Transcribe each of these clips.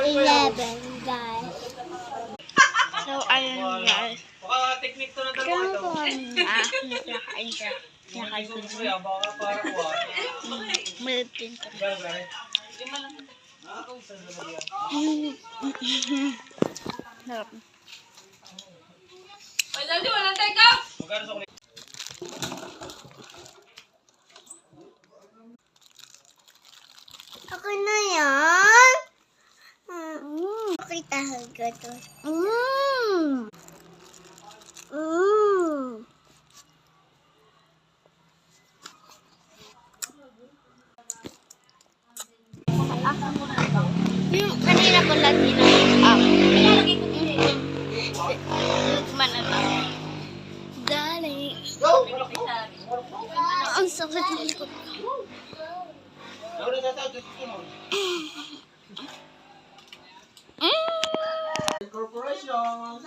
11, guys. So, ayun guys. Baka technique to na Kaya dalawa po ito. nakain siya. Nakain ko siya. Baka para kuha. Malitin ko. Sarap. Ay, dali, walang take out! Magkano sa kulit? Ako na yan. Okay talaga to. Yung kanina ko lagi na mana lang. Dali. Ang sakit ng likod ko. Corporation.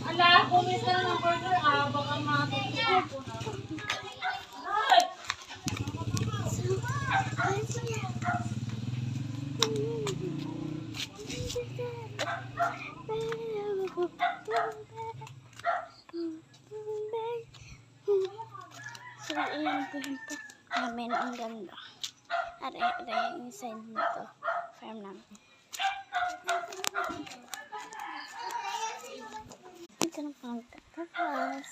Ala, kumis na ng burger baka matutulog po na. So, iyan ko lang po. Namin ang ganda. Are inside nito. Farm namin. Ito na pang tapos.